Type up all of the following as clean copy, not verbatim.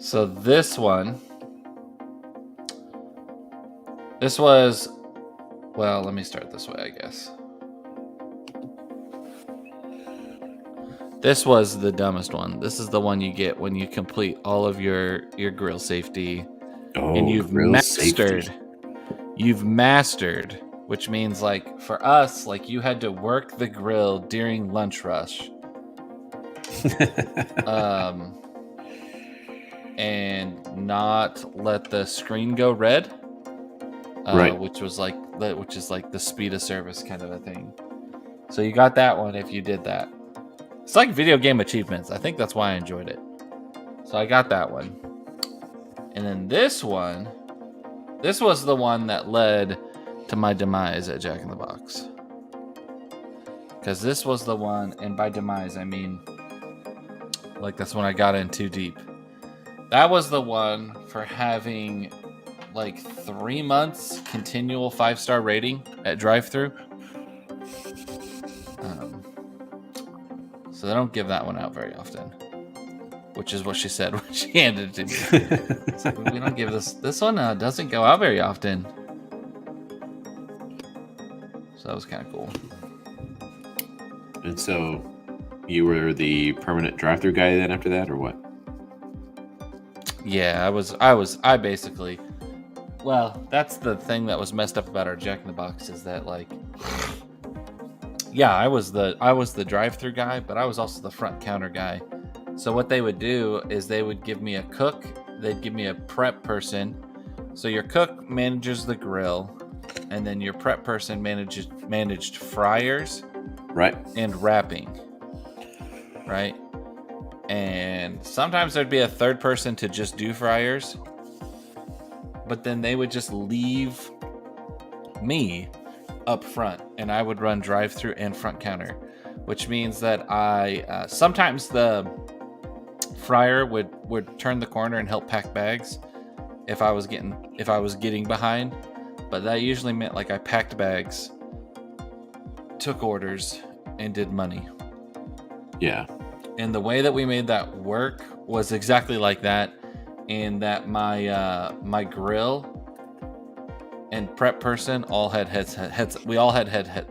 So this one, this was, well, let me start this way, I guess. This was the dumbest one. This is the one you get when you complete all of your grill safety, and you've mastered, which means like for us, like you had to work the grill during lunch rush, and not let the screen go red, Right. which is like the speed of service kind of a thing. So you got that one if you did that. It's like video game achievements. I think that's why I enjoyed it. So I got that one. And then this one, this was the one that led to my demise at Jack in the Box. Because this was the one, and by demise, I mean, like that's when I got in too deep. That was the one for having like 3 months continual 5-star rating at drive-thru. So they don't give that one out very often, which is what she said when she handed it to me. So we don't give this one doesn't go out very often. So that was kind of cool. And so you were the permanent drive-thru guy then after that, or what? Yeah, I basically, well, that's the thing that was messed up about our Jack in the Box is that like, yeah, I was the drive-thru guy, but I was also the front counter guy. So what they would do is they would give me a cook, they'd give me a prep person. So your cook manages the grill, and then your prep person managed fryers, right, and wrapping, right? And sometimes there'd be a third person to just do fryers, but then they would just leave me up front, and I would run drive-thru and front counter, which means that I sometimes the fryer would turn the corner and help pack bags if I was getting behind, but that usually meant like I packed bags, took orders, and did money. Yeah. And the way that we made that work was exactly like that, in that my grill and prep person all had headsets. We all had headsets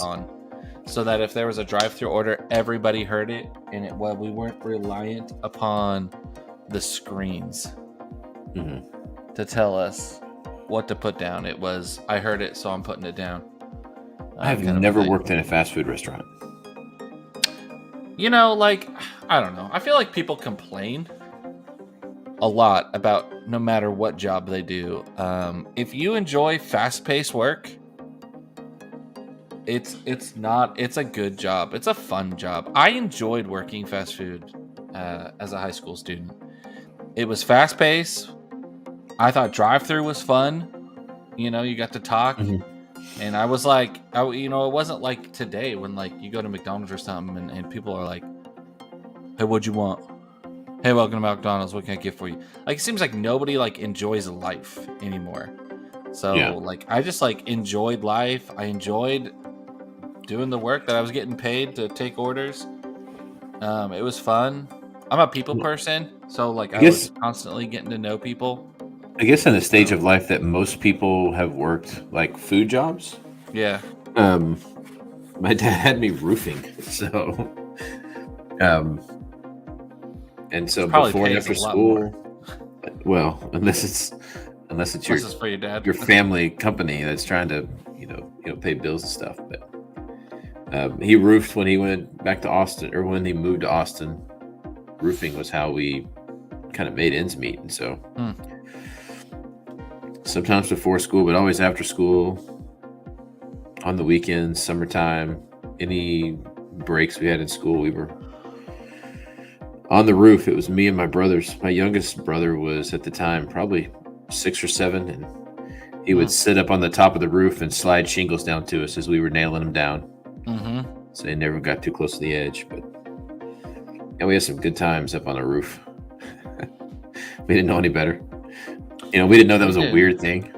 on, so that if there was a drive-thru order, everybody heard it, and we weren't reliant upon the screens to tell us what to put down. It was, I heard it, so I'm putting it down. I've never worked in a fast food restaurant. You know, like, I don't know. I feel like people complain a lot about no matter what job they do. If you enjoy fast-paced work, it's a good job. It's a fun job. I enjoyed working fast food as a high school student. It was fast-paced. I thought drive-thru was fun. You know, you got to talk. And I was like, it wasn't like today when like you go to McDonald's or something and people are like, hey, what'd you want? Hey, welcome to McDonald's. What can I get for you? Like, it seems like nobody like enjoys life anymore. So like, I just like enjoyed life. I enjoyed doing the work that I was getting paid to take orders. It was fun. I'm a people person, so like I was constantly getting to know people. I guess in the stage of life that most people have worked, like food jobs. Yeah. My dad had me roofing, so and so before and after school, well, unless it's for your dad, your family company that's trying to pay bills and stuff. But he roofed when he went back to Austin, or when he moved to Austin. Roofing was how we kind of made ends meet, and so. Sometimes before school, but always after school, on the weekends, summertime, any breaks we had in school, we were on the roof. It was me and my brothers. My youngest brother was at the time probably 6 or 7, and he would sit up on the top of the roof and slide shingles down to us as we were nailing them down. So they never got too close to the edge, and we had some good times up on the roof. We didn't know any better. We didn't know that was a weird thing.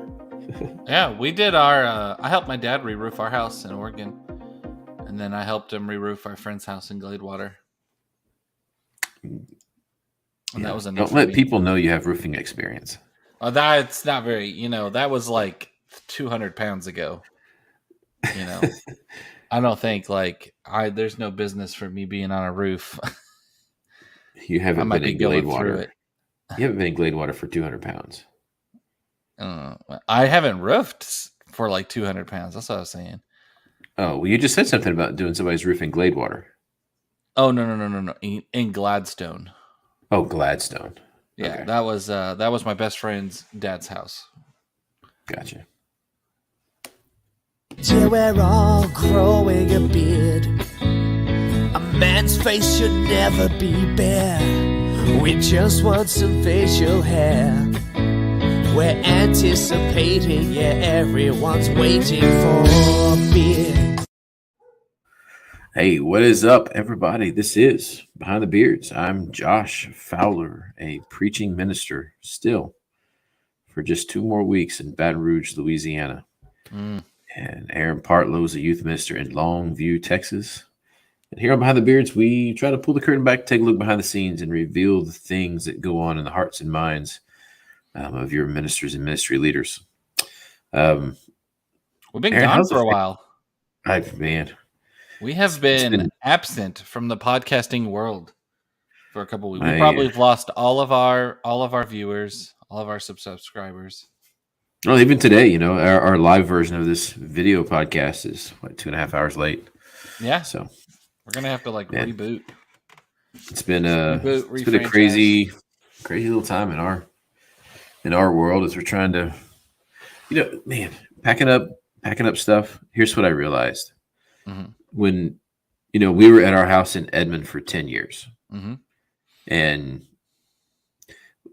Yeah, we did our. I helped my dad re-roof our house in Oregon, and then I helped him re-roof our friend's house in Gladewater. And that was enough Don't for let me. people know you have roofing experience. That's not very, that was like 200 pounds ago. I don't think there's no business for me being on a roof. You I haven't might been be in going through Gladewater. it. You haven't been in Gladewater for 200 pounds. I haven't roofed for like 200 pounds. That's what I was saying. Oh, well, you just said something about doing somebody's roof in Gladewater. Oh, no. In Gladstone. Oh, Gladstone. Yeah, Okay. that was my best friend's dad's house. Gotcha. Till we're all growing a beard. A man's face should never be bare. We just want some facial hair. We're anticipating, yeah, everyone's waiting for a beard. Hey, what is up, everybody? This is Behind the Beards. I'm Josh Fowler, a preaching minister still for just 2 more weeks in Baton Rouge, Louisiana. And Aaron Partlow's a youth minister in Longview, Texas. And here on Behind the Beards, we try to pull the curtain back, take a look behind the scenes, and reveal the things that go on in the hearts and minds of your ministers and ministry leaders. We've been Aaron, gone for a while. Man. We have been absent from the podcasting world for a couple of weeks. We probably have lost all of our viewers, all of our subscribers. Well, even today, our live version of this video podcast is 2.5 hours late. Yeah. So we're gonna have to reboot. It's been a crazy little time in our world as we're trying to, packing up stuff. Here's what I realized. Mm-hmm. When, we were at our house in Edmond for 10 years. Mm-hmm. And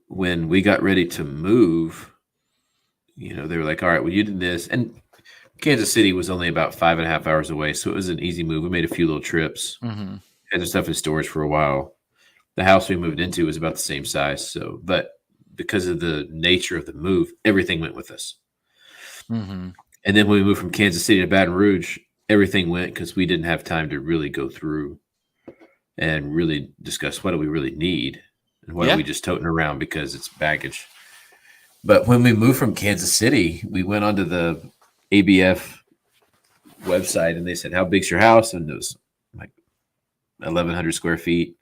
when we got ready to move, they were like, all right, well, you did this. And Kansas City was only about 5.5 hours away. So it was an easy move. We made a few little trips, mm-hmm. had some stuff in storage for a while. The house we moved into was about the same size. So, but because of the nature of the move, everything went with us. Mm-hmm. And then when we moved from Kansas City to Baton Rouge, everything went because we didn't have time to really go through and really discuss what do we really need and what are we just toting around because it's baggage. But when we moved from Kansas City, we went onto the ABF website and they said, how big's your house? And it was like 1,100 square feet,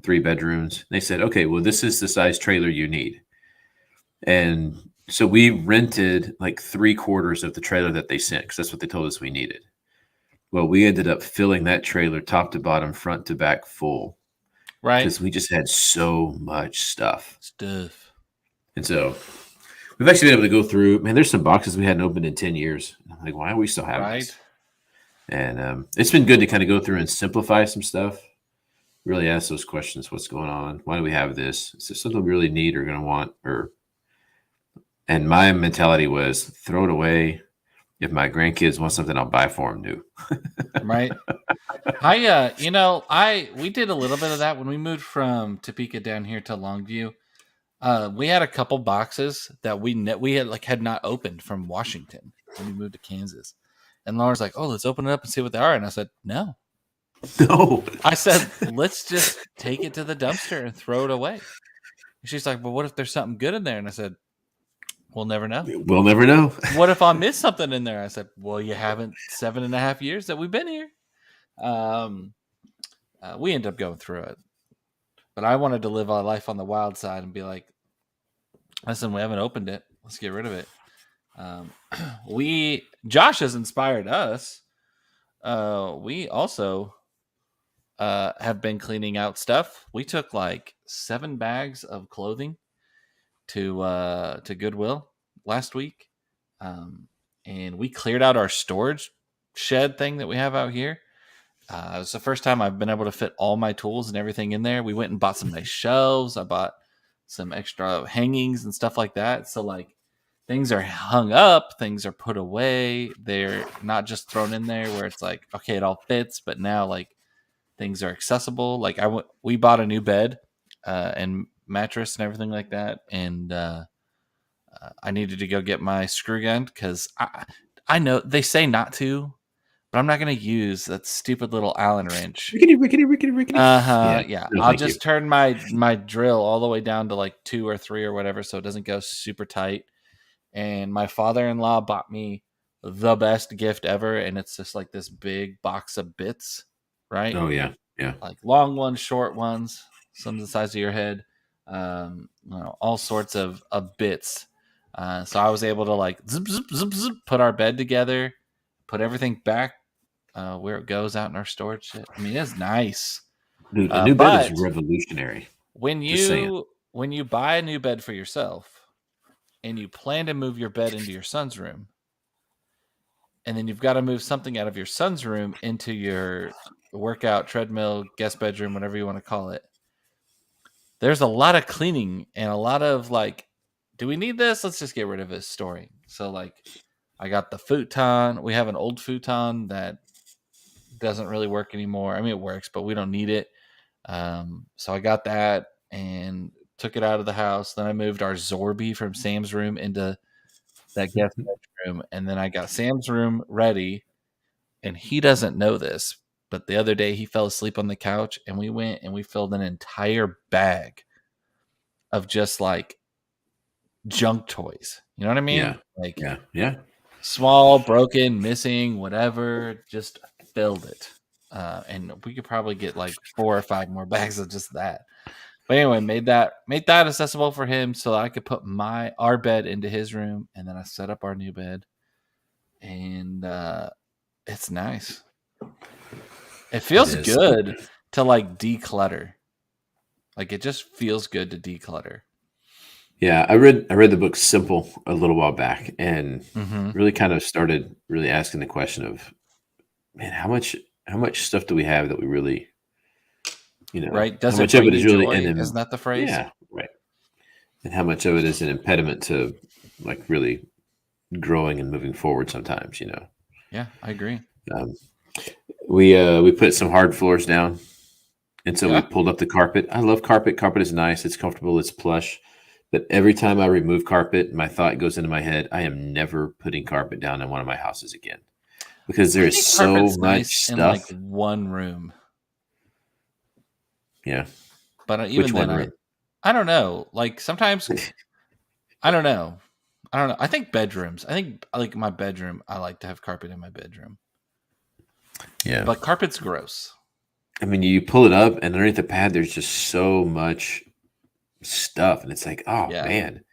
3 bedrooms. They said, okay, well, this is the size trailer you need. And so we rented like 3/4 of the trailer that they sent because that's what they told us we needed. Well, we ended up filling that trailer top to bottom, front to back full. Right. Because we just had so much stuff. And so we've actually been able to go through, man, there's some boxes we hadn't opened in 10 years. I'm like, why are we still having this? And it's been good to kind of go through and simplify some stuff. Really ask those questions. What's going on? Why do we have this? Is this something we really need or going to want? And my mentality was throw it away. If my grandkids want something, I'll buy for them new. Right. We did a little bit of that when we moved from Topeka down here to Longview. We had a couple boxes that we had not opened from Washington when we moved to Kansas. And Laura's like, oh, let's open it up and see what they are. And I said, no. I said, let's just take it to the dumpster and throw it away. And she's like, well, what if there's something good in there? And I said, we'll never know. We'll never know. What if I miss something in there? I said, well, you haven't 7.5 years that we've been here. We ended up going through it. But I wanted to live a life on the wild side and be like, listen, we haven't opened it. Let's get rid of it. Josh has inspired us. We also have been cleaning out stuff. We took like 7 bags of clothing to Goodwill last week. And we cleared out our storage shed thing that we have out here. It was the first time I've been able to fit all my tools and everything in there. We went and bought some nice shelves. I bought some extra hangings and stuff like that. So like things are hung up, things are put away. They're not just thrown in there where it's like, okay, it all fits, but now like things are accessible. Like we bought a new bed and mattress and everything like that. And I needed to go get my screw gun because I know they say not to, but I'm not going to use that stupid little Allen wrench. Rickety. Yeah. No, I'll thank just you. turn my drill all the way down to like 2 or 3 or whatever, so it doesn't go super tight. And my father-in-law bought me the best gift ever, and it's just like this big box of bits, right? Oh yeah. Yeah. Like long ones, short ones, some the size of your head, all sorts of bits. So I was able to like zip, zip, zip, zip, put our bed together, put everything back where it goes out in our storage. I mean, it's nice. Dude, a new bed is But revolutionary. when Just saying. you buy a new bed for yourself and you plan to move your bed into your son's room, and then you've got to move something out of your son's room into your workout treadmill, guest bedroom, whatever you want to call it. There's a lot of cleaning and a lot of like, do we need this? Let's just get rid of it storing. So like, I got the futon. We have an old futon that doesn't really work anymore. I mean, it works, but we don't need it. So I got that and took it out of the house. Then I moved our Zorby from Sam's room into that guest bedroom, and then I got Sam's room ready. And he doesn't know this, but the other day he fell asleep on the couch, and we went and we filled an entire bag of just like junk toys. You know what I mean? Yeah. Like Yeah. small, broken, missing, whatever. Just filled it. And we could probably get like 4 or 5 more bags of just that. But anyway, made that accessible for him so that I could put our bed into his room, and then I set up our new bed, and it's nice. It feels It is. good to like declutter. Like it just feels good to declutter. Yeah, I read the book Simple a little while back, and Mm-hmm. really kind of started really asking the question of, man, how much stuff do we have that we really, Right? Does how it much of bring it is you really joy? an Isn't that the phrase? yeah, right, and how much of it is an impediment to like really growing and moving forward sometimes, Yeah, I agree. um, we put some hard floors down, and so we Yeah. pulled up the carpet. I love carpet is nice, it's comfortable, it's plush, but every time I remove carpet, my thought goes into my head, I am never putting carpet down in one of my houses again, because I there's think so carpet's much nice in like stuff. one room, Yeah. but Which even one then, room? I don't know. Like sometimes I don't know. I think bedrooms. I think like my bedroom. I like to have carpet in my bedroom, Yeah. but carpet's gross. I mean, you pull it up, and underneath the pad, there's just so much stuff, and it's like, oh Yeah, man.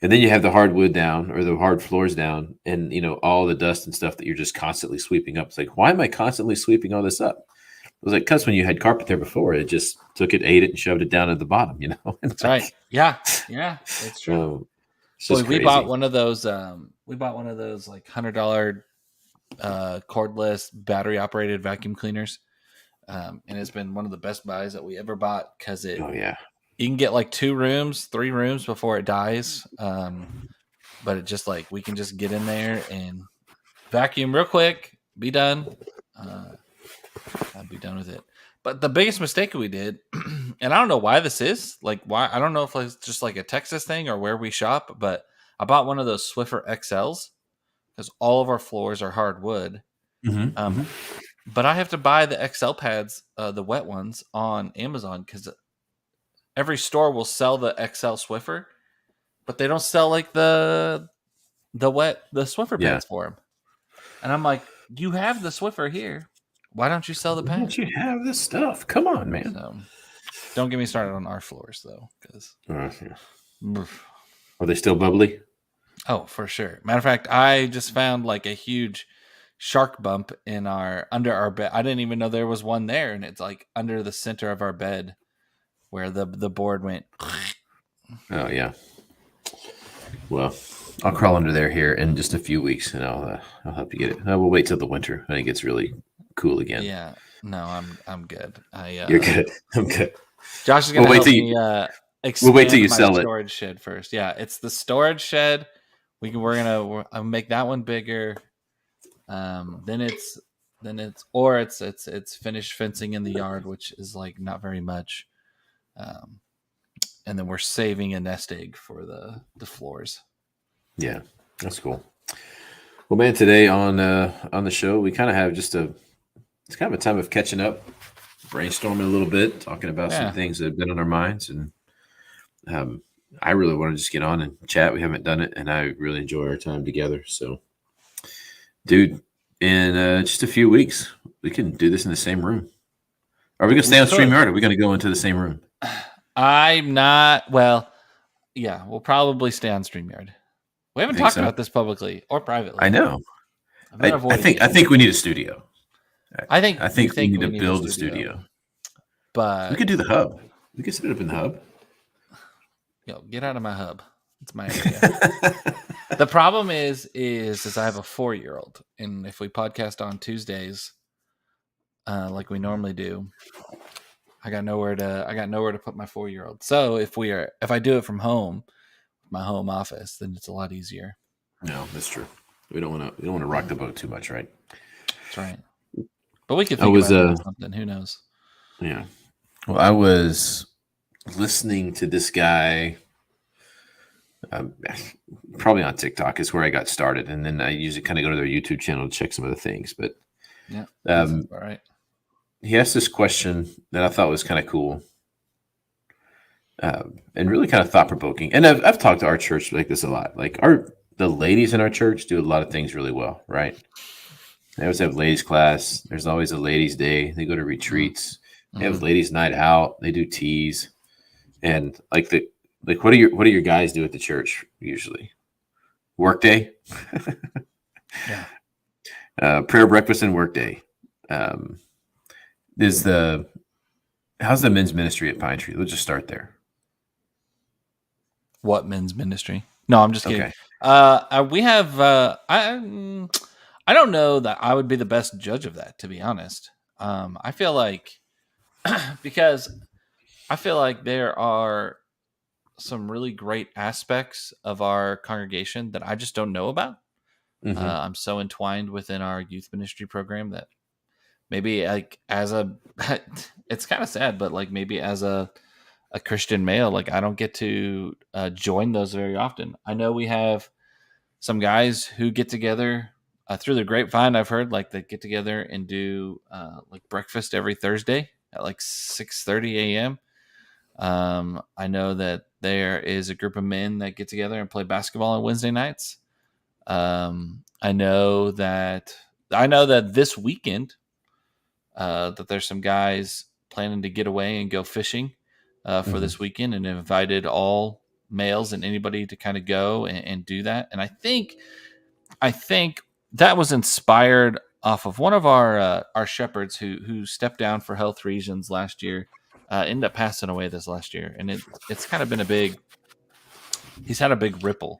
And then you have the hardwood down or the hard floors down, and all the dust and stuff that you're just constantly sweeping up. It's like, why am I constantly sweeping all this up? It was like, because when you had carpet there before, it just took it, ate it, and shoved it down at the bottom. that's right. Yeah, it's true. It's Boy, just we bought crazy. one of those. We bought one of those like $100 cordless battery operated vacuum cleaners, and it's been one of the best buys that we ever bought because Oh yeah. you can get like 2 rooms, 3 rooms before it dies. But it just like we can just get in there and vacuum real quick, be done. I'd be done with it. But the biggest mistake we did, and I don't know why this is, like why I don't know if it's just like a Texas thing or where we shop, but I bought one of those Swiffer XLs because all of our floors are hardwood. Mm-hmm. But I have to buy the XL pads, the wet ones, on Amazon because every store will sell the XL Swiffer, but they don't sell like the Swiffer Yeah. pads for them. And I'm like, you have the Swiffer here. Why don't you sell the Why pad? don't you have this stuff? Come on, man. So, don't get me started on our floors though, because Yeah. Are they still bubbly? oh, for sure. Matter of fact, I just found like a huge shark bump in under our bed. I didn't even know there was one there, and it's like under the center of our bed where the board went. Oh yeah. Well, I'll crawl under there here in just a few weeks, and I'll help you get it. We'll wait till the winter when it gets really cool again. Yeah, no, I'm good. You're good. I'm good. Josh is gonna We'll wait help till me you- expand We'll wait till you my sell it. storage shed first. Yeah, it's the storage shed. We're gonna make that one bigger. Then it's finished fencing in the yard, which is like not very much. And then we're saving a nest egg for the floors. Yeah, that's cool. Well, man, today on the show, we kind of have it's kind of a time of catching up, brainstorming a little bit, talking about some Yeah. things that have been on our minds, and I really want to just get on and chat. We haven't done it, and I really enjoy our time together. So, dude, in just a few weeks, we can do this in the same room. Are we going to stay on StreamYard? Or are we going to go into the same room? I'm not. Well, yeah, we'll probably stay on StreamYard. We haven't talked about this publicly or privately. I know. I think we need a studio. I think we need to build a studio. But we could do the hub. We could set it up in the hub. Yo, get out of my hub. It's my idea. The problem is I have a 4-year-old, and if we podcast on Tuesdays, like we normally do, I got nowhere to put my 4-year-old. So if I do it from home, my home office, then it's a lot easier. No, that's true. We don't want to rock the boat too much, right? That's right. But we could think about something. Who knows? Yeah. Well, I was listening to this guy, probably on TikTok is where I got started, and then I usually kind of go to their YouTube channel to check some of the things. But yeah, all right. He asked this question that I thought was kind of cool, and really kind of thought provoking. And I've talked to our church like this a lot. Like the ladies in our church do a lot of things really well, right? They always have ladies class. There's always a ladies day. They go to retreats. They have ladies night out. They do teas, and what do your guys do at the church usually? Work day. Yeah. Prayer breakfast and work day. How's the men's ministry at Pine Tree? Let's just start there. What men's ministry? No, I'm just kidding. Okay. We have. I don't know that I would be the best judge of that, to be honest. I feel like because I feel like there are some really great aspects of our congregation that I just don't know about. Mm-hmm. I'm so entwined within our youth ministry program that maybe like it's kind of sad, but like maybe as a Christian male, like I don't get to join those very often. I know we have some guys who get together through the grapevine. I've heard like they get together and do like breakfast every Thursday at like 6:30 a.m. I know that there is a group of men that get together and play basketball on Wednesday nights. I know that this weekend that there's some guys planning to get away and go fishing for this weekend, and invited all males and anybody to kind of go and do that. And I think that was inspired off of one of our shepherds who stepped down for health reasons last year. Ended up passing away this last year, and it's kind of been he's had a big ripple.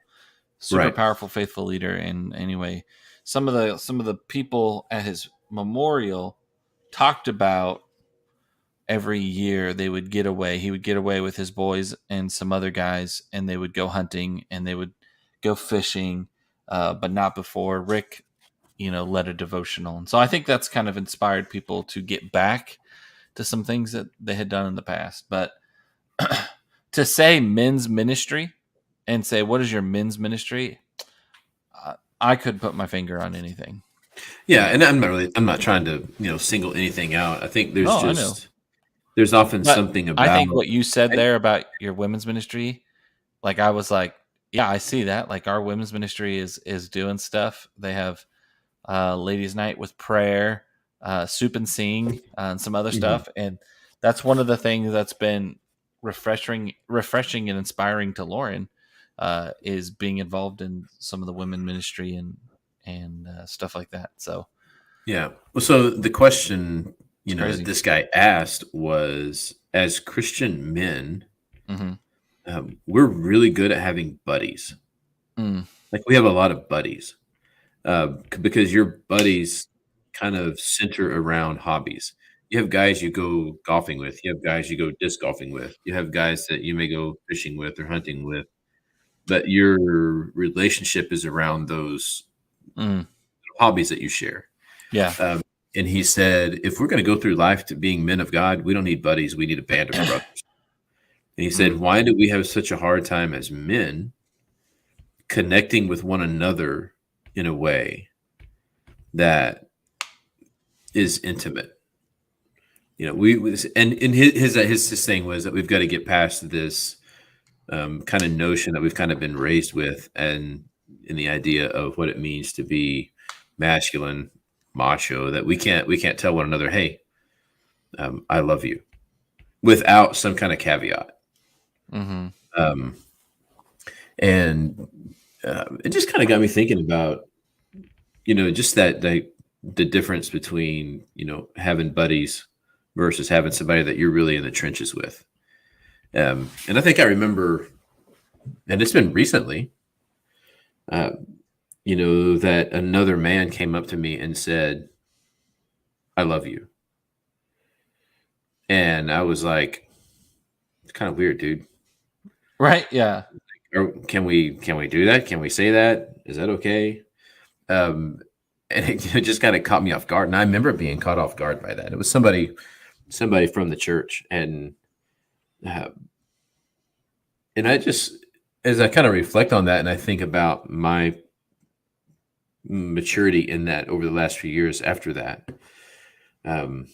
Super powerful, faithful leader. And anyway, some of the people at his memorial talked about every year they would get away. He would get away with his boys and some other guys, and they would go hunting and they would go fishing, but not before Rick, led a devotional. And so I think that's kind of inspired people to get back to some things that they had done in the past. But to say men's ministry and say, what is your men's ministry? I could put my finger on anything. Yeah. And I'm not trying to, single anything out. I think there's often something about, I think what you said there about your women's ministry, like I was like, yeah, I see that. Like our women's ministry is doing stuff. They have ladies night with prayer, soup and sing, and some other stuff. And that's one of the things that's been refreshing and inspiring to Lauren, is being involved in some of the women ministry and stuff like that. So, yeah. Well, so the question, that this guy asked was, as Christian men, we're really good at having buddies. Like we have a lot of buddies, because your buddies kind of center around hobbies. You have guys you go golfing with. You have guys you go disc golfing with. You have guys that you may go fishing with or hunting with. But your relationship is around those hobbies that you share. Yeah. And he said, if we're going to go through life to being men of God, we don't need buddies. We need a band of brothers. And he said, why do we have such a hard time as men connecting with one another in a way that is intimate. You know, and his thing was that we've got to get past this kind of notion that we've kind of been raised with, and in the idea of what it means to be masculine, macho, that we can't tell one another, hey, I love you, without some kind of caveat. Mm-hmm. And it just kind of got me thinking about, just that the difference between, having buddies versus having somebody that you're really in the trenches with. And I think I remember, and it's been recently, that another man came up to me and said, I love you. And I was like, it's kind of weird, dude. Right. Yeah. Or can we do that? Can we say that? Is that okay? And it just kind of caught me off guard. And I remember being caught off guard by that. It was somebody from the church. And I just, as I kind of reflect on that and I think about my maturity in that over the last few years after that, I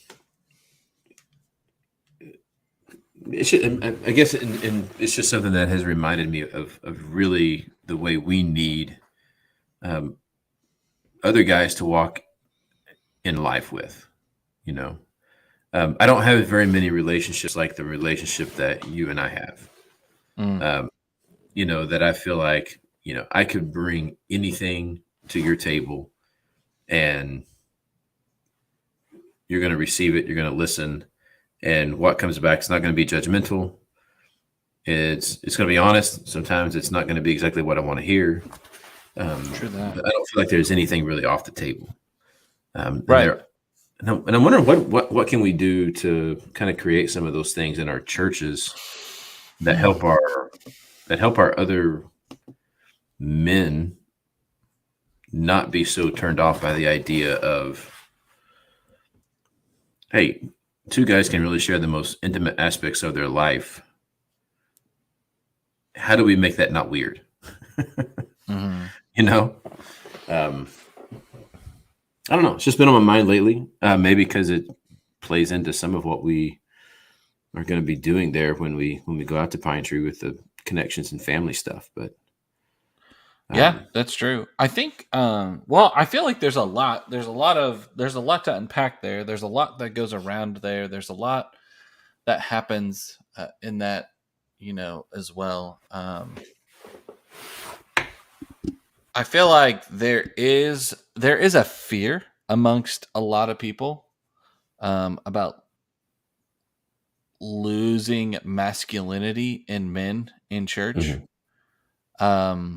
guess, and it's just something that has reminded me of really the way we need other guys to walk in life with. I don't have very many relationships like the relationship that you and I have. That I feel like, I could bring anything to your table and you're going to receive it. You're going to listen. And what comes back is not going to be judgmental. It's going to be honest. Sometimes it's not going to be exactly what I want to hear. True that. But I don't feel like there's anything really off the table. Right. And I'm wondering what can we do to kind of create some of those things in our churches that help our other men not be so turned off by the idea of, hey, two guys can really share the most intimate aspects of their life. How do we make that not weird? Mm-hmm. I don't know. It's just been on my mind lately. Maybe because it plays into some of what we are going to be doing there when we go out to Pine Tree with the connections and family stuff. But yeah, that's true. I think, I feel like there's a lot to unpack there. There's a lot that goes around there. There's a lot that happens in that, as well. I feel like there is a fear amongst a lot of people about losing masculinity in men in church. Mm-hmm.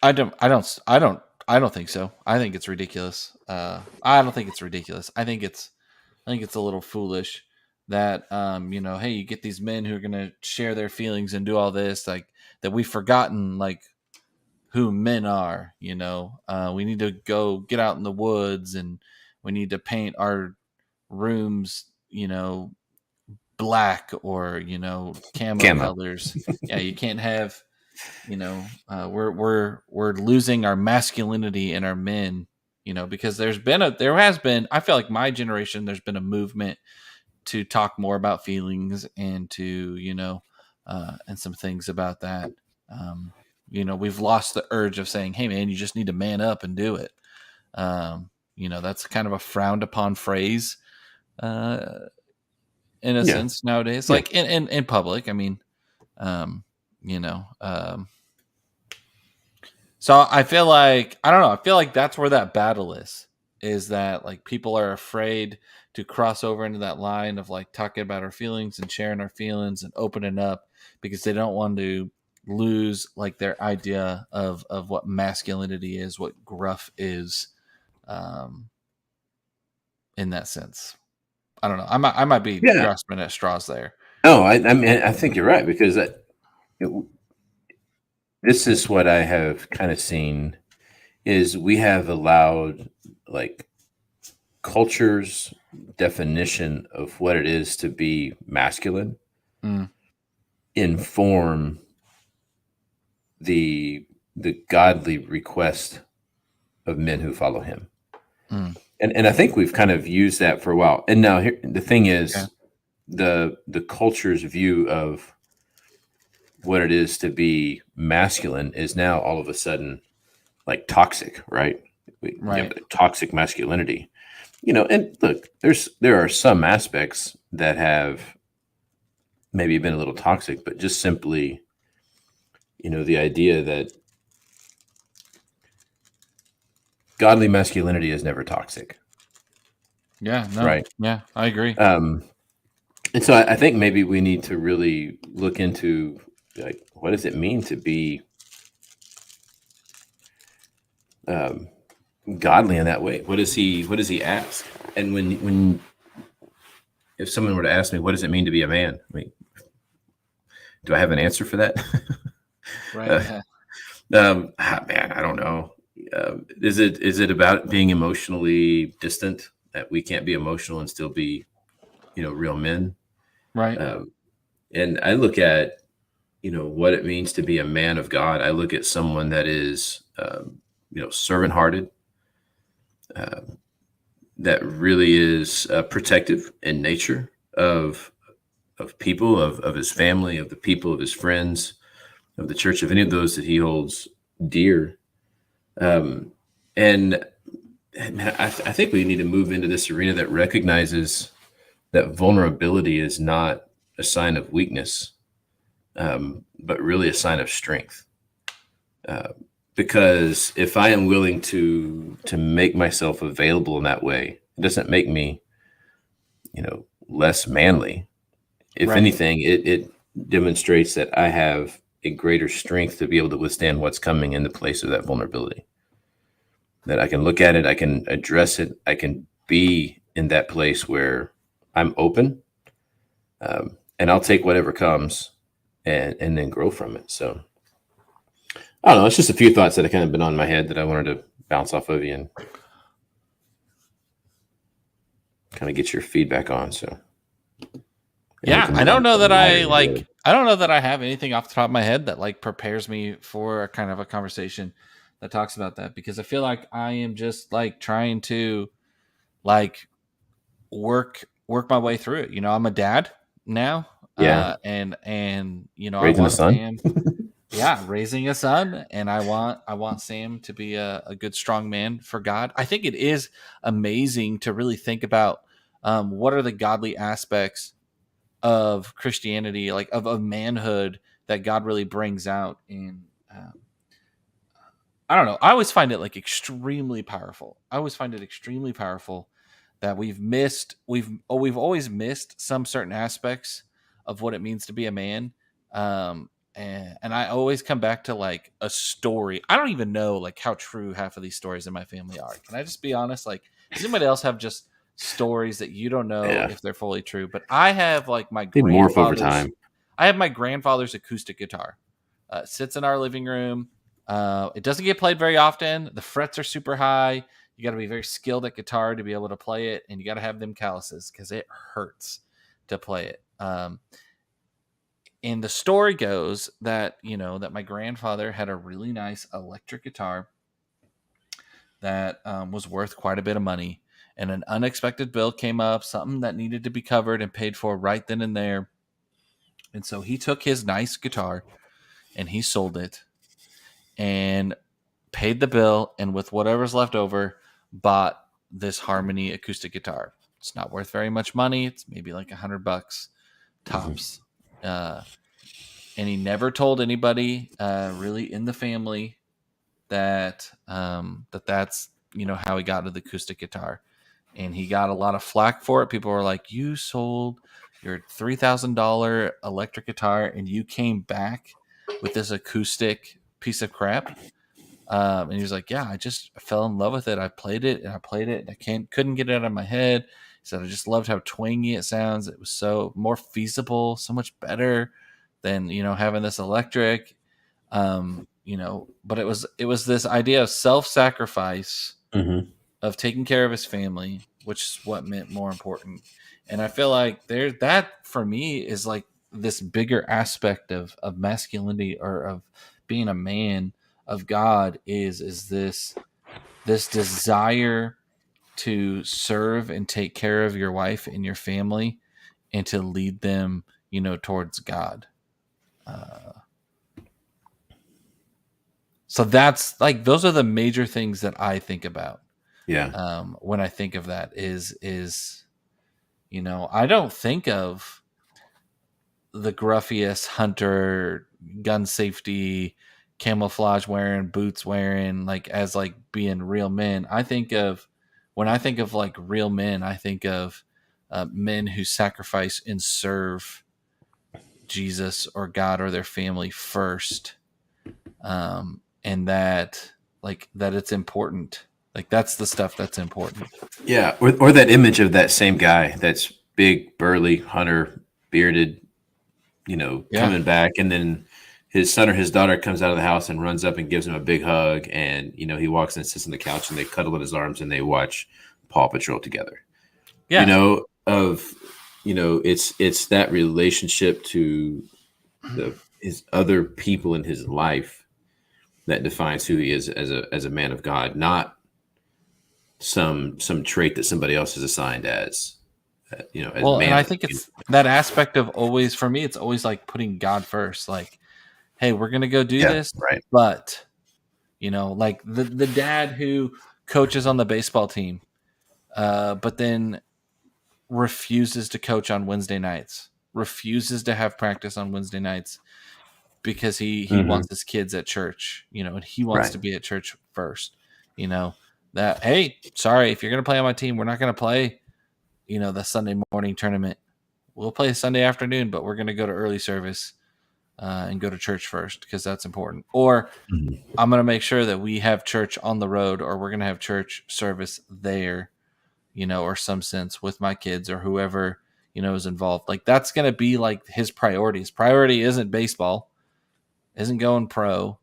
I don't think so. I think it's ridiculous. I don't think it's ridiculous. I think it's a little foolish that hey, you get these men who are going to share their feelings and do all this, like, that we've forgotten like who men are. We need to go get out in the woods and we need to paint our rooms, black or camo colors. Yeah, you can't have. We're losing our masculinity in our men, because there has been, I feel like my generation, there's been a movement to talk more about feelings and to, and some things about that. We've lost the urge of saying, hey man, you just need to man up and do it. That's kind of a frowned upon phrase, in a sense nowadays, like in public. I mean, so I feel like, I don't know. I feel like that's where that battle is that like people are afraid to cross over into that line of like talking about our feelings and sharing our feelings and opening up because they don't want to lose like their idea of what masculinity is, what gruff is, in that sense. I don't know. I might be grasping at straws there. No, I mean, I think you're right, because this is what I have kind of seen is we have allowed like culture's definition of what it is to be masculine inform the the godly request of men who follow him. Mm. And I think we've kind of used that for a while. And now here, the thing is, Yeah. the culture's view of what it is to be masculine is now all of a sudden like toxic, right? We Right. have toxic masculinity, and look, there are some aspects that have maybe been a little toxic, but just simply, the idea that godly masculinity is never toxic, Yeah. No. right? Yeah, I agree. And so I think maybe we need to really look into, like, what does it mean to be um, godly in that way? What does he ask? And when if someone were to ask me, what does it mean to be a man? I mean, do I have an answer for that? Right. Man, I don't know. Is it about being emotionally distant, that we can't be emotional and still be, real men? Right. And I look at, what it means to be a man of God. I look at someone that is, servant hearted, that really is protective in nature of people, of his family, of the people, of his friends, of the church, of any of those that he holds dear. And man, I think we need to move into this arena that recognizes that vulnerability is not a sign of weakness, but really a sign of strength. Because if I am willing to make myself available in that way, it doesn't make me, less manly. If Right. anything, it demonstrates that I have a greater strength to be able to withstand what's coming in the place of that vulnerability. That I can look at it, I can address it, I can be in that place where I'm open, and I'll take whatever comes and then grow from it. So I don't know. It's just a few thoughts that have kind of been on my head that I wanted to bounce off of you and kind of get your feedback on. So Yeah, I don't know that I don't know that I have anything off the top of my head that like prepares me for a kind of a conversation that talks about that, because I feel like I am just like trying to like work my way through it. I'm a dad now. Yeah. And I Raising a want son. Sam, yeah, raising a son, and I want Sam to be a good strong man for God. I think it is amazing to really think about what are the godly aspects of Christianity, like of manhood, that God really brings out in. I don't know. I always find it like extremely powerful. I always find it extremely powerful that we've always missed some certain aspects of what it means to be a man. And I always come back to like a story. I don't even know like how true half of these stories in my family are. Can I just be honest? Like, does anybody else have just stories that you don't know Yeah. if they're fully true? But I have like They morph over time. I have my grandfather's acoustic guitar. It sits in our living room. It doesn't get played very often. The frets are super high. You got to be very skilled at guitar to be able to play it, and you got to have them calluses because it hurts to play it. And the story goes that that my grandfather had a really nice electric guitar that was worth quite a bit of money, and an unexpected bill came up, something that needed to be covered and paid for right then and there. And so he took his nice guitar and he sold it and paid the bill, and with whatever's left over, bought this Harmony acoustic guitar. It's not worth very much money. It's maybe like $100 tops. And he never told anybody really in the family that that's how he got into the acoustic guitar. And he got a lot of flack for it. People were like, "You sold your $3,000 electric guitar and you came back with this acoustic piece of crap." And he was like, "Yeah, I just fell in love with it. I played it and I played it. And I couldn't get it out of my head." He said, "I just loved how twangy it sounds. It was so more feasible, so much better than having this electric." But it was this idea of self-sacrifice, Mm-hmm. of taking care of his family, which is what meant more important. And I feel like that for me is like this bigger aspect of masculinity, or of being a man, of God is this desire to serve and take care of your wife and your family and to lead them, towards God. So that's like, those are the major things that I think about. Yeah. When I think of that is, I don't think of the gruffiest hunter, gun safety, camouflage wearing, boots wearing, like as like being real men. When I think of like real men, I think of men who sacrifice and serve Jesus or God or their family first, and that it's important. Like that's the stuff that's important. Yeah. Or that image of that same guy that's big, burly, hunter, bearded, Yeah. coming back, and then his son or his daughter comes out of the house and runs up and gives him a big hug, and he walks and sits on the couch and they cuddle in his arms and they watch Paw Patrol together. Yeah. It's that relationship to his other people in his life that defines who he is as a man of God, not some trait that somebody else is assigned as. As Well, man. and I think it's that aspect of always, for me, it's always like putting God first. Like, hey, we're gonna go do this, right. but like the dad who coaches on the baseball team, but then refuses to coach on Wednesday nights, refuses to have practice on Wednesday nights because he wants his kids at church, and he wants to be at church first. That, hey, sorry, if you're gonna play on my team, we're not gonna play the Sunday morning tournament. We'll play Sunday afternoon, but we're going to go to early service and go to church first because that's important. Or I'm going to make sure that we have church on the road, or we're going to have church service there, or some sense with my kids or whoever, is involved. Like that's going to be like his priority. His priority isn't baseball, isn't going pro,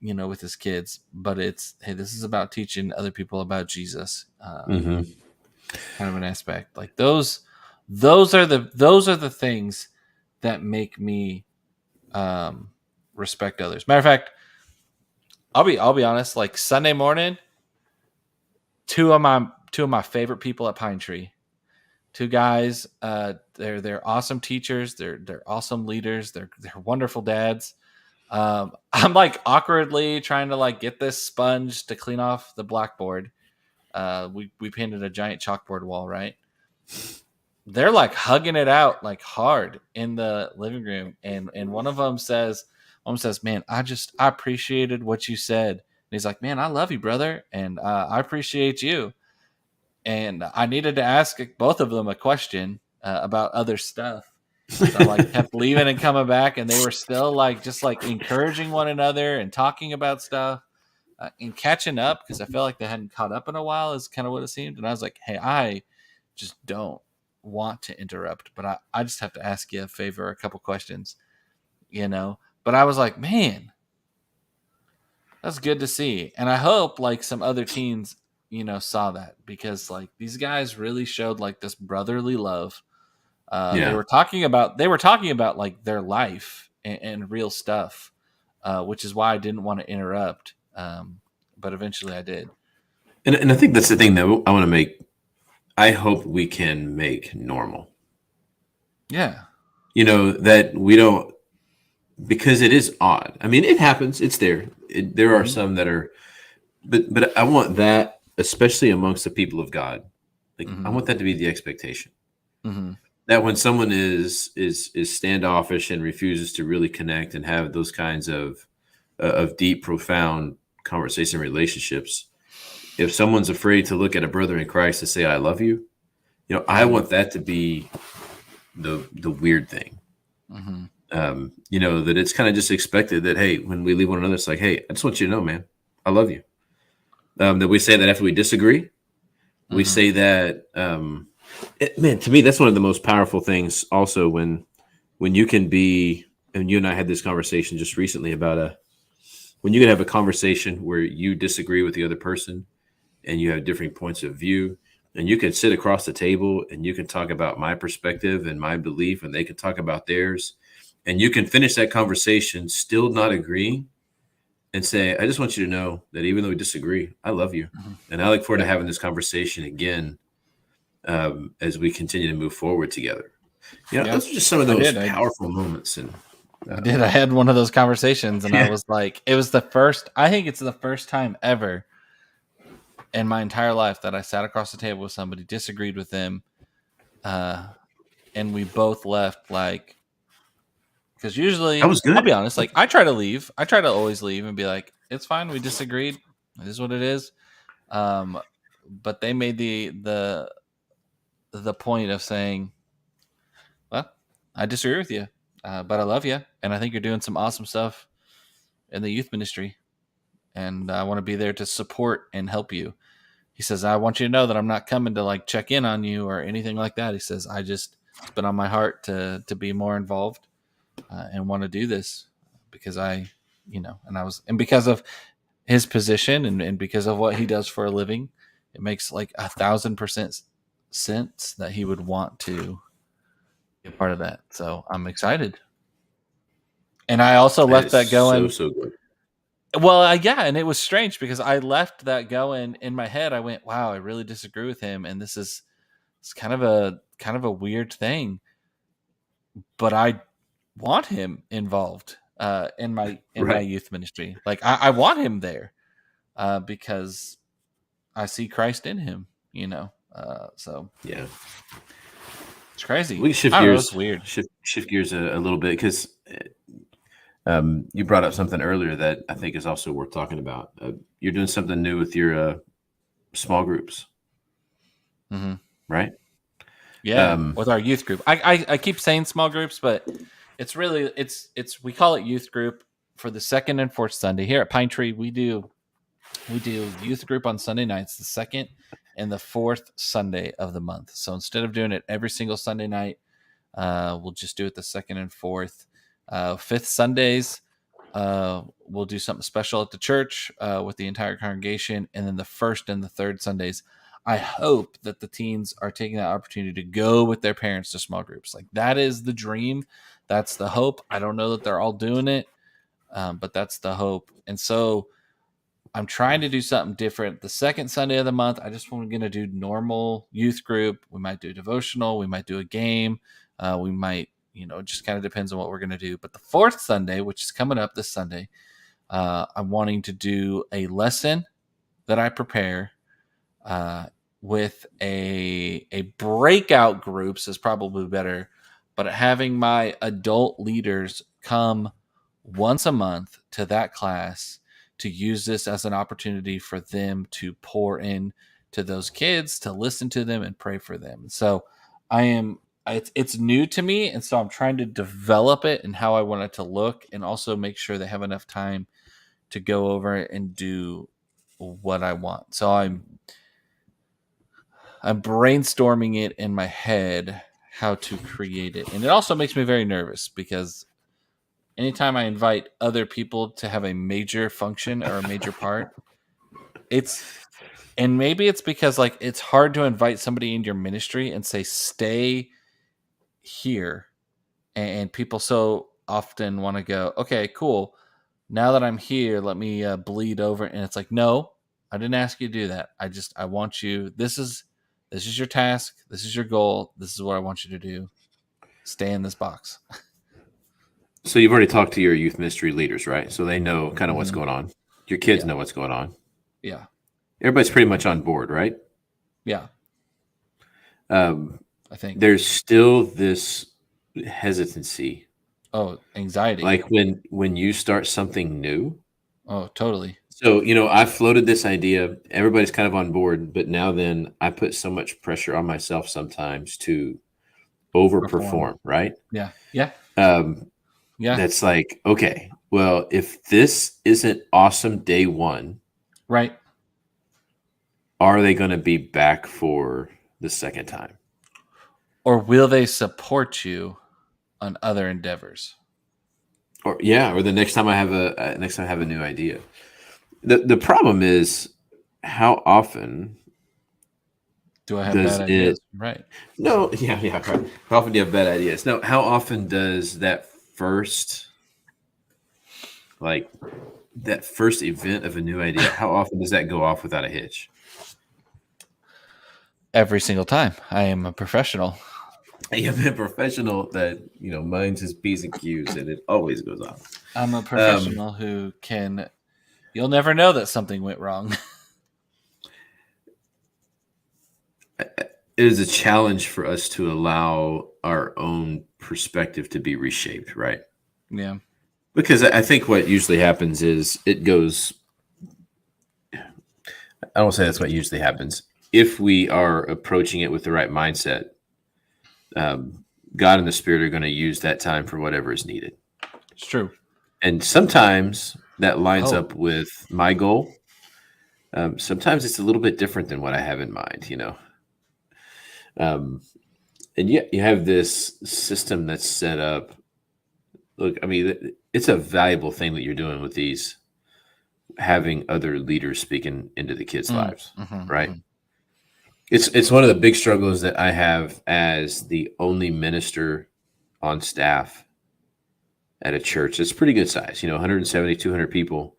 with his kids, but it's, hey, this is about teaching other people about Jesus. Kind of an aspect like those are the things that make me respect others. Matter of fact, I'll be honest, like Sunday morning, two of my favorite people at Pine Tree, two guys, they're awesome teachers, they're awesome leaders, they're wonderful dads. I'm like awkwardly trying to like get this sponge to clean off the blackboard. We painted a giant chalkboard wall, right? They're like hugging it out like hard in the living room, and one of them says, man, I appreciated what you said. And he's like, man, I love you, brother, and I appreciate you. And I needed to ask both of them a question about other stuff. So I like kept leaving and coming back, and they were still like just like encouraging one another and talking about stuff. And catching up, because I felt like they hadn't caught up in a while, is kind of what it seemed. And I was like, hey, I just don't want to interrupt, but I just have to ask you a favor, a couple questions, But I was like, man, that's good to see. And I hope like some other teens, saw that, because like these guys really showed like this brotherly love. They were talking about like their life and real stuff, which is why I didn't want to interrupt. But eventually I did. And I think that's the thing that I want to make. I hope we can make normal. Yeah. That we don't, because it is odd. I mean, it happens. It's there. There are some that are, but I want that, especially amongst the people of God. Like I want that to be the expectation. That when someone is standoffish and refuses to really connect and have those kinds of deep, profound conversation relationships, if someone's afraid to look at a brother in Christ and say, I love you, I want that to be the weird thing. That it's kind of just expected that, hey, when we leave one another, it's like, hey, I just want you to know, man, I love you. That we say that after we disagree, we say that, man, to me, that's one of the most powerful things also when you can be, and you and I had this conversation just recently about when you can have a conversation where you disagree with the other person and you have different points of view, and you can sit across the table and you can talk about my perspective and my belief, and they can talk about theirs, and you can finish that conversation still not agreeing, and say, I just want you to know that even though we disagree, I love you. And I look forward to having this conversation again as we continue to move forward together. Those are just some of those powerful moments. And I had one of those conversations, and I was like, I think it's the first time ever in my entire life that I sat across the table with somebody, disagreed with them, and we both left like, because usually, that was good. I'll be honest, like I try to leave. I try to always leave and be like, it's fine. We disagreed. It is what it is. But they made the point of saying, well, I disagree with you, but I love you. And I think you're doing some awesome stuff in the youth ministry. And I want to be there to support and help you. He says, I want you to know that I'm not coming to like check in on you or anything like that. He says, it's been on my heart to be more involved and want to do this because and because of his position and because of what he does for a living, it makes like 1,000% sense that he would want to be a part of that. So I'm excited. And I also left that going. So good. Well, and it was strange because I left that going in my head. I went, wow, I really disagree with him. And it's kind of a weird thing, but I want him involved in my youth ministry. Like I want him there because I see Christ in him, so yeah, it's crazy. We shift gears. It's weird. Shift gears a little bit because you brought up something earlier that I think is also worth talking about. You're doing something new with your small groups, right? Yeah, with our youth group. I keep saying small groups, but it's really we call it youth group for the second and fourth Sunday. Here at Pine Tree, we do youth group on Sunday nights, the second and the fourth Sunday of the month. So instead of doing it every single Sunday night, we'll just do it the second and fourth. Fifth Sundays, we'll do something special at the church with the entire congregation. And then the first and the third Sundays, I hope that the teens are taking that opportunity to go with their parents to small groups. Like that is the dream. That's the hope. I don't know that they're all doing it, but that's the hope. And so I'm trying to do something different. The second Sunday of the month, I just want to do normal youth group. We might do a devotional. We might do a game. We might, it just kind of depends on what we're going to do. But the fourth Sunday, which is coming up this Sunday, I'm wanting to do a lesson that I prepare with a breakout groups is probably better, but having my adult leaders come once a month to that class to use this as an opportunity for them to pour in to those kids, to listen to them and pray for them. So it's new to me. And so I'm trying to develop it and how I want it to look and also make sure they have enough time to go over and do what I want. So I'm brainstorming it in my head how to create it. And it also makes me very nervous because anytime I invite other people to have a major function or a major part, and maybe it's because like it's hard to invite somebody into your ministry and say, stay here. And people so often want to go, okay, cool. Now that I'm here, let me bleed over. And it's like, no, I didn't ask you to do that. I want you, this is your task. This is your goal. This is what I want you to do. Stay in this box. So you've already talked to your youth ministry leaders, right? So they know kind of what's going on. Your kids know what's going on. Yeah. Everybody's pretty much on board, right? Yeah. I think there's still this hesitancy. Oh, anxiety. Like when you start something new. Oh, totally. So, I floated this idea. Everybody's kind of on board, but now then I put so much pressure on myself sometimes to overperform, right? Yeah. Yeah. Yeah. That's like, okay, well, if this isn't awesome day one, right? Are they going to be back for the second time? Or will they support you on other endeavors? Or the next time I have a new idea. The problem is how often do I have bad ideas? Right. No, yeah. Right. How often do you have bad ideas? No, how often does that first that first event of a new idea, how often does that go off without a hitch? Every single time. I am a professional. I am a professional that, minds his P's and Q's, and it always goes off. I'm a professional who can. You'll never know that something went wrong. It is a challenge for us to allow our own perspective to be reshaped, right? Yeah. Because I think what usually happens is it goes. I don't say that's what usually happens. If we are approaching it with the right mindset, God and the Spirit are going to use that time for whatever is needed. It's true. And sometimes that lines Oh. up with my goal. Sometimes it's a little bit different than what I have in mind, and yet you have this system that's set up. Look, I mean, it's a valuable thing that you're doing with these, having other leaders speaking into the kids' lives, right? Mm-hmm. It's one of the big struggles that I have as the only minister on staff at a church. It's pretty good size, 170, 200 people.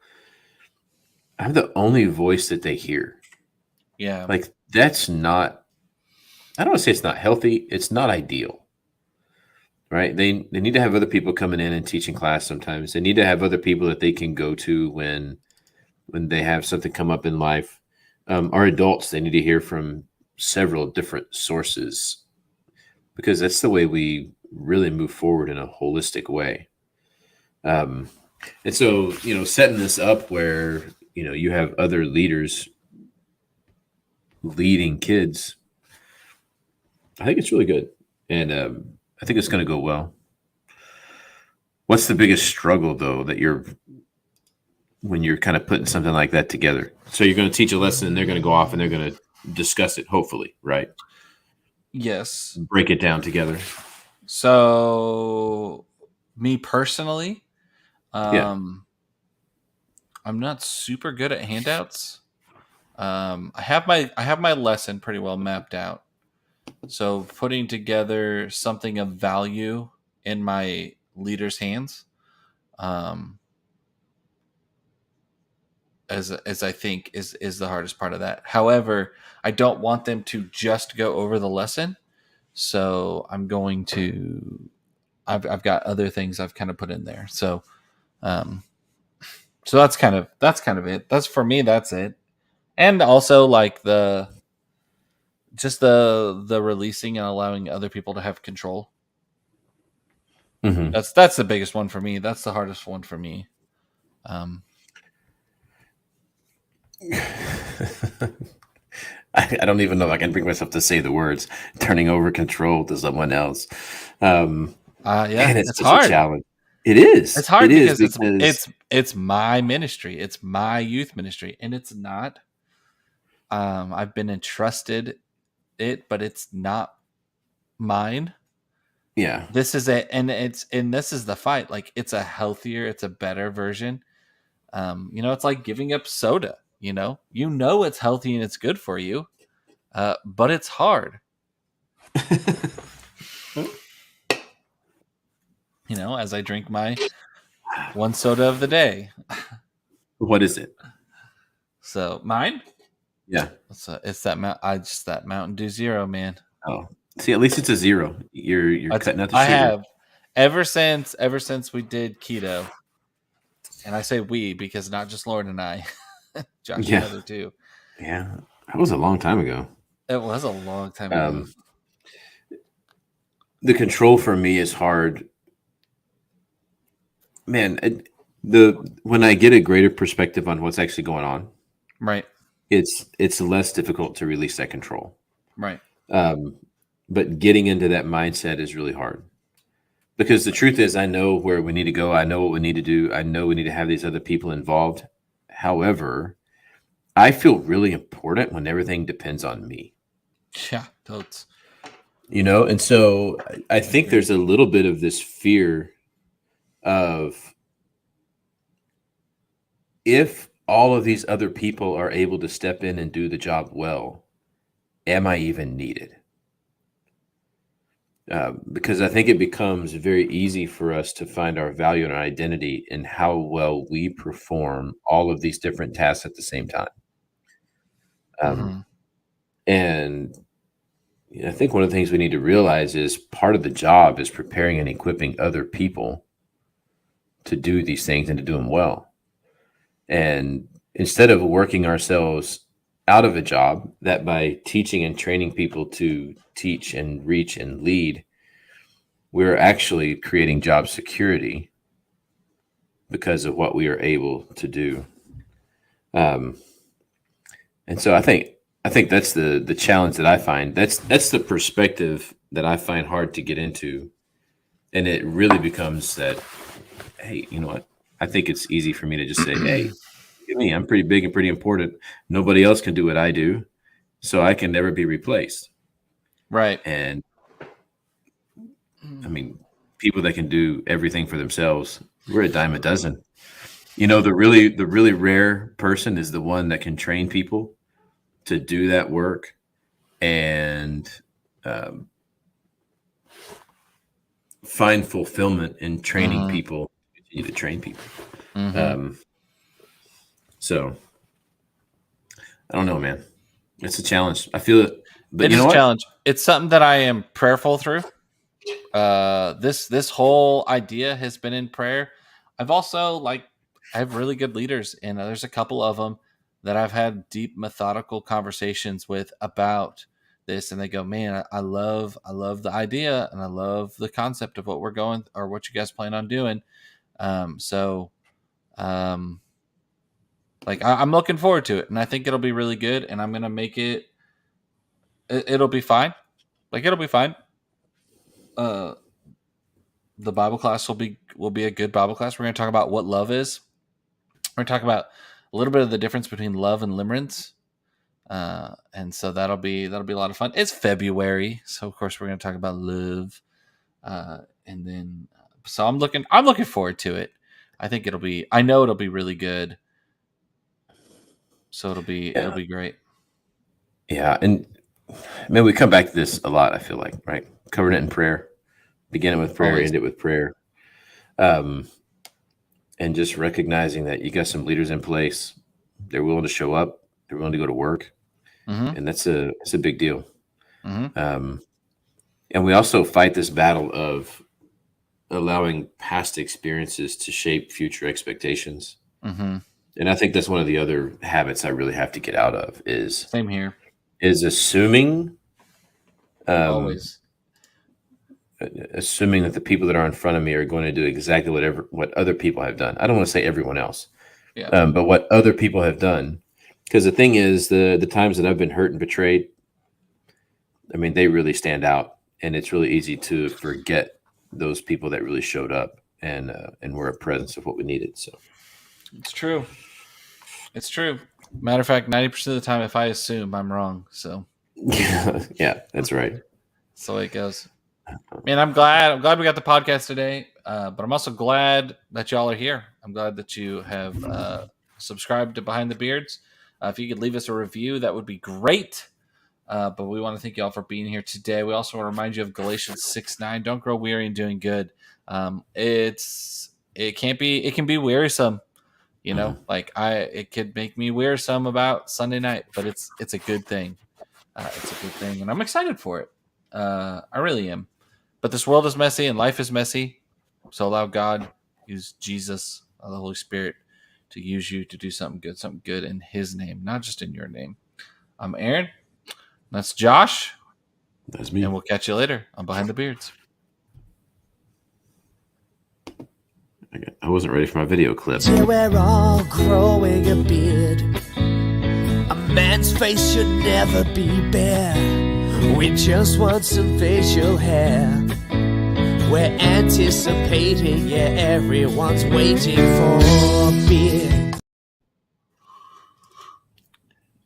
I'm the only voice that they hear. Yeah. Like, that's not, I don't want to say it's not healthy. It's not ideal, right? They need to have other people coming in and teaching class sometimes. They need to have other people that they can go to when they have something come up in life. Our adults, they need to hear from several different sources, because that's the way we really move forward in a holistic way. And so, setting this up where, you have other leaders leading kids, I think it's really good. And I think it's going to go well. What's the biggest struggle, though, when you're kind of putting something like that together? So you're going to teach a lesson and they're going to go off and they're going to discuss it, hopefully, right? Yes. Break it down together. So, me personally, I'm not super good at handouts. I have my lesson pretty well mapped out. So putting together something of value in my leader's hands, as I think is the hardest part of that. However, I don't want them to just go over the lesson, so I'm going to. I've got other things I've kind of put in there. So, so that's kind of it. That's for me. That's it. And also like the releasing and allowing other people to have control. Mm-hmm. That's the biggest one for me. That's the hardest one for me. I don't even know if I can bring myself to say the words turning over control to someone else. Yeah, man, it's hard. A challenge. It is. It's hard because it's my ministry. It's my youth ministry, and it's not. I've been entrusted it, but it's not mine. Yeah. This is it, and this is the fight. Like, it's a healthier, it's a better version. It's like giving up soda. It's healthy and it's good for you, but it's hard. As I drink my one soda of the day. What is it? So mine? Yeah. It's that that Mountain Dew Zero, man. Oh, see, at least it's a zero. You're cutting out the sugar. I have ever since we did keto, and I say we because not just Lauren and I, Josh and other too. Yeah, that was a long time ago. It was a long time ago. The control for me is hard, man. When I get a greater perspective on what's actually going on, right, it's less difficult to release that control, right. But getting into that mindset is really hard, because the truth is, I know where we need to go. I know what we need to do. I know we need to have these other people involved. However, I feel really important when everything depends on me. Yeah, totes. And so I think there's a little bit of this fear of, if all of these other people are able to step in and do the job well, am I even needed? because I think it becomes very easy for us to find our value and our identity in how well we perform all of these different tasks at the same time. Mm-hmm. And I think one of the things we need to realize is part of the job is preparing and equipping other people to do these things and to do them well. And instead of working ourselves out of a job, that by teaching and training people to teach and reach and lead, we're actually creating job security because of what we are able to do. And so I think that's the challenge that I find. That's the perspective that I find hard to get into. And it really becomes that, hey, you know what? I think it's easy for me to just say, hey, look at me, I'm pretty big and pretty important. Nobody else can do what I do, so I can never be replaced. Right. And I mean, people that can do everything for themselves, we're a dime a dozen. The really rare person is the one that can train people to do that work and find fulfillment in training people to continue to train people. So I don't know, man. It's a challenge. I feel it, but It is a challenge. It's something that I am prayerful through. This whole idea has been in prayer. I've also I have really good leaders, and there's a couple of them that I've had deep methodical conversations with about this, and they go, "Man, I love the idea, and I love the concept of what we're going or what you guys plan on doing." I'm looking forward to it, and I think it'll be really good, and I'm gonna make it. It'll be fine. It'll be fine. The Bible class will be a good Bible class. We're going to talk about what love is. We're going to talk about a little bit of the difference between love and limerence, and so that'll be a lot of fun. It's February, so of course we're going to talk about love, and then so I'm looking forward to it. I know it'll be really good, so it'll be great. Yeah, and man, we come back to this a lot. I feel like, right, covering it in prayer. Begin it with prayer, end it with prayer. And just recognizing that you got some leaders in place. They're willing to show up. They're willing to go to work. And that's a big deal. And we also fight this battle of allowing past experiences to shape future expectations. And I think that's one of the other habits I really have to get out of is same here. Is assuming always assuming that the people that are in front of me are going to do exactly what other people have done. I don't want to say everyone else, but what other people have done. Because the thing is, the times that I've been hurt and betrayed, I mean, they really stand out, and it's really easy to forget those people that really showed up and were a presence of what we needed. So it's true. It's true. Matter of fact, 90% of the time, if I assume, I'm wrong. So yeah, that's right. That's the way it goes. Man, I'm glad we got the podcast today, but I'm also glad that y'all are here. I'm glad that you have subscribed to Behind the Beards. If you could leave us a review, that would be great. But we want to thank y'all for being here today. We also want to remind you of Galatians 6:9. Don't grow weary in doing good. It can be wearisome, it could make me wearisome about Sunday night, but it's a good thing. It's a good thing, and I'm excited for it. I really am. But this world is messy and life is messy. So allow God, use Jesus, the Holy Spirit, to use you to do something good in His name, not just in your name. I'm Aaron. That's Josh. That's me. And we'll catch you later on Behind the Beards. I wasn't ready for my video clip. Till we're all growing a beard. A man's face should never be bare. We just want some facial hair. We're anticipating, yeah, everyone's waiting for a beard.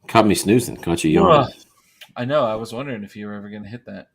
Caught me snoozing. Caught you yawning. I know. I was wondering if you were ever going to hit that.